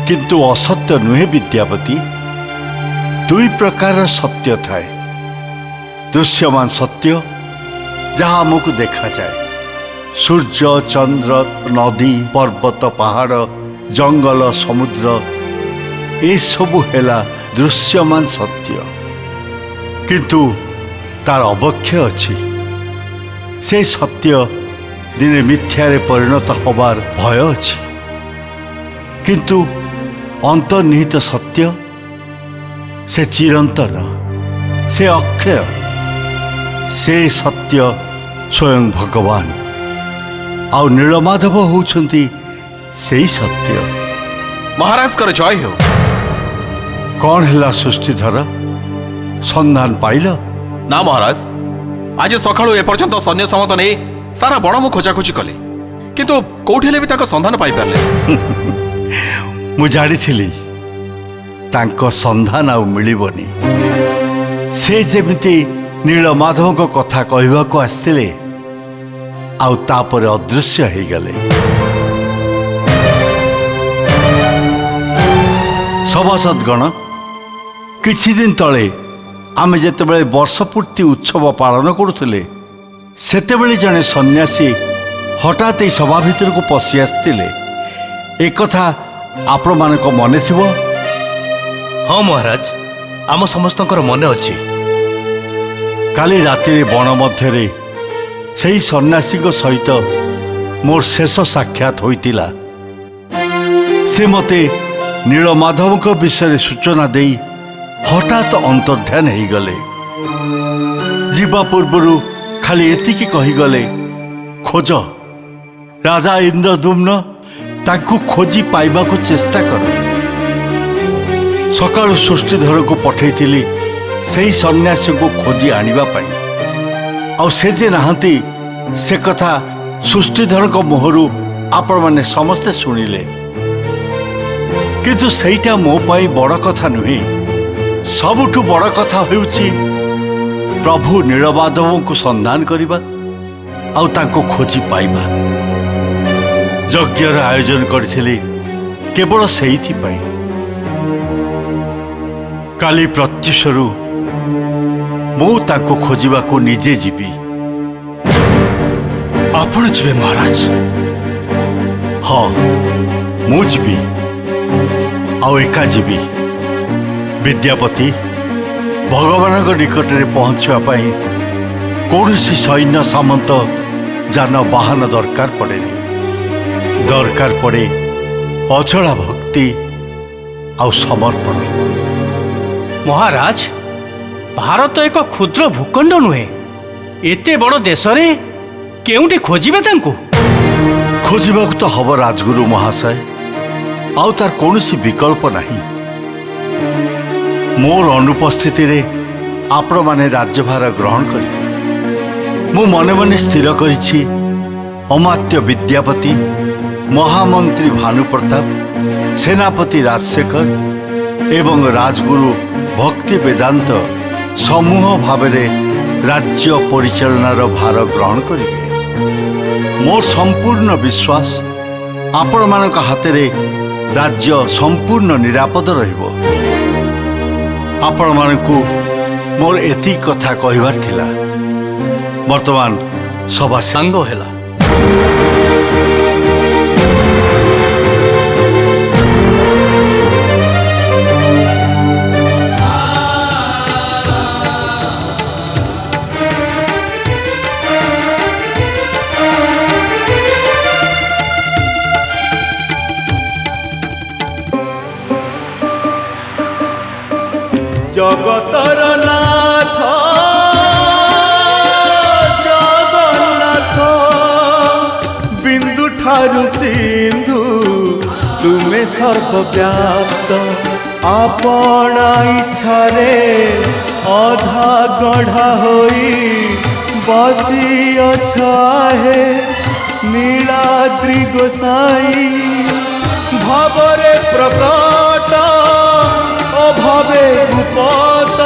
किंतु असत्य नुहे विद्यापति। दुई प्रकार सत्य थाए। दृश्यमान सत्य जहाँ आमको देखा जाए, सूर्य चंद्र नदी पर्वत पहाड़ जंगल समुद्र ए सबु हेला दृश्यमान सत्य। କିନ୍ତୁ ତାର ଅବକ୍ଷୟ ଅଛି। ସେ ସତ୍ୟ ଦିନେ ମିଥ୍ୟାରେ ପରିଣତ ହେବାର ଭୟ ଅଛି, କିନ୍ତୁ ଅନ୍ତର୍ନିହିତ ସତ୍ୟ ସେ ଚିରନ୍ତନ, ସେ ଅକ୍ଷୟ, ସେ ସତ୍ୟ ସ୍ୱୟଂ ଭଗବାନ। ଆଉ ନୀଳମାଧବ ହେଉଛନ୍ତି ସେଇ ସତ୍ୟ। ମହାରାଜଙ୍କର ଜୟ ହେଉ। କ'ଣ ହେଲା ସୃଷ୍ଟିଧର, ସନ୍ଧାନ ପାଇଲ? ନା ମହାରାଜ, ଆଜି ସକାଳୁ ଏପର୍ଯ୍ୟନ୍ତ ସୈନ୍ୟ ସମତ ନେଇ ସାରା ବଣ ମୁଁ ଖୋଜାଖୋଜି କଲି, କିନ୍ତୁ କୋଉଠି ହେଲେ ବି ତାଙ୍କ ସନ୍ଧାନ ପାଇପାରିଲେ। ମୁଁ ଜାଣିଥିଲି ତାଙ୍କ ସନ୍ଧାନ ଆଉ ମିଳିବନି। ସେ ଯେମିତି ନୀଳମାଧବଙ୍କ କଥା କହିବାକୁ ଆସିଥିଲେ ଆଉ ତାପରେ ଅଦୃଶ୍ୟ ହେଇଗଲେ। ସଭାସଦଗଣ, କିଛି ଦିନ ତଳେ ଆମେ ଯେତେବେଳେ ବର୍ଷପୂର୍ତ୍ତି ଉତ୍ସବ ପାଳନ କରୁଥିଲେ, ସେତେବେଳେ ଜଣେ ସନ୍ନ୍ୟାସୀ ହଠାତ୍ ଏହି ସଭା ଭିତରକୁ ପଶି ଆସିଥିଲେ। ଏକଥା ଆପଣମାନଙ୍କ ମନେ ଥିବ। ହଁ ମହାରାଜ, ଆମ ସମସ୍ତଙ୍କର ମନେ ଅଛି। କାଲି ରାତିରେ ବଣ ମଧ୍ୟରେ ସେହି ସନ୍ନ୍ୟାସୀଙ୍କ ସହିତ ମୋର ଶେଷ ସାକ୍ଷାତ ହୋଇଥିଲା। ସେ ମୋତେ ନୀଳମାଧବଙ୍କ ବିଷୟରେ ସୂଚନା ଦେଇ ହଠାତ୍ ଅନ୍ତର୍ଧ୍ୟାନ ହେଇଗଲେ। ଯିବା ପୂର୍ବରୁ ଖାଲି ଏତିକି କହିଗଲେ, ଖୋଜ, ରାଜା ଇନ୍ଦ୍ରଦ୍ୟୁମ୍ନ ତାଙ୍କୁ ଖୋଜି ପାଇବାକୁ ଚେଷ୍ଟା କର। ସକାଳୁ ସୃଷ୍ଟିଧରକୁ ପଠାଇଥିଲି ସେହି ସନ୍ନ୍ୟାସୀଙ୍କୁ ଖୋଜି ଆଣିବା ପାଇଁ। ଆଉ ସେ ଯେ ନାହାନ୍ତି ସେ କଥା ସୃଷ୍ଟିଧରଙ୍କ ମୁହଁରୁ ଆପଣମାନେ ସମସ୍ତେ ଶୁଣିଲେ। କିନ୍ତୁ ସେଇଟା ମୋ ପାଇଁ ବଡ଼ କଥା ନୁହେଁ। ସବୁଠୁ ବଡ଼ କଥା ହେଉଛି ପ୍ରଭୁ ନୀଳମାଧବଙ୍କୁ ସନ୍ଧାନ କରିବା ଆଉ ତାଙ୍କୁ ଖୋଜି ପାଇବା। ଯଜ୍ଞର ଆୟୋଜନ କରିଥିଲି କେବଳ ସେଇଥିପାଇଁ। କାଲି ପ୍ରତ୍ୟୁଷରୁ ମୁଁ ତାଙ୍କୁ ଖୋଜିବାକୁ ନିଜେ ଯିବି। ଆପଣ ଯିବେ ମହାରାଜ? ହଁ, ମୁଁ ଯିବି, ଆଉ ଏକା ଯିବି। ବିଦ୍ୟାପତି, ଭଗବାନଙ୍କ ନିକଟରେ ପହଞ୍ଚିବା ପାଇଁ କୌଣସି ସୈନ୍ୟ ସାମନ୍ତ ଯାନବାହନ ଦରକାର ପଡ଼େନି। ଦରକାର ପଡ଼େ ଅଚଳା ଭକ୍ତି ଆଉ ସମର୍ପଣ। ମହାରାଜ, ଭାରତ ଏକ କ୍ଷୁଦ୍ର ଭୂଖଣ୍ଡ ନୁହେଁ। ଏତେ ବଡ଼ ଦେଶରେ କେଉଁଠି ଖୋଜିବେ ତାଙ୍କୁ? ଖୋଜିବାକୁ ତ ହବ ରାଜଗୁରୁ ମହାଶୟ, ଆଉ ତାର କୌଣସି ବିକଳ୍ପ ନାହିଁ। ମୋର ଅନୁପସ୍ଥିତିରେ ଆପଣମାନେ ରାଜ୍ୟଭାର ଗ୍ରହଣ କରିବେ। ମୁଁ ମନେ ମନେ ସ୍ଥିର କରିଛି, ଅମାତ୍ୟ ବିଦ୍ୟାପତି, ମହାମନ୍ତ୍ରୀ ଭାନୁପ୍ରତାପ, ସେନାପତି ରାଜଶେଖର ଏବଂ ରାଜଗୁରୁ ଭକ୍ତି ବେଦାନ୍ତ ସମୂହ ଭାବରେ ରାଜ୍ୟ ପରିଚାଳନାର ଭାର ଗ୍ରହଣ କରିବେ। ମୋର ସମ୍ପୂର୍ଣ୍ଣ ବିଶ୍ୱାସ ଆପଣମାନଙ୍କ ହାତରେ ରାଜ୍ୟ ସମ୍ପୂର୍ଣ୍ଣ ନିରାପଦ ରହିବ। ଆପଣମାନଙ୍କୁ ମୋର ଏତିକି କଥା କହିବାର ଥିଲା। ବର୍ତ୍ତମାନ ସଭା ସାଙ୍ଗ ହେଲା। জগতর নাথ জগন্নাথ, বিন্দু ঠারু সিন্ধু তুমে সর্বব্যাপ্ত। আপনা ইচ্ছারে অধা গঢ়া হই বসি অছাহে নীলাদ্রি গোসাই। ভাবরে প্রকট অভাবে গুপত,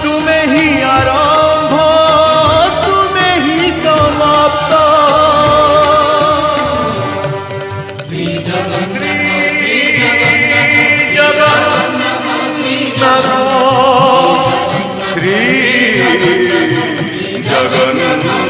তুমে হি আরম্ভ তুমে হি সমাপ্ত। শ্রী জগন্নাথ শ্রী জগন্নাথ।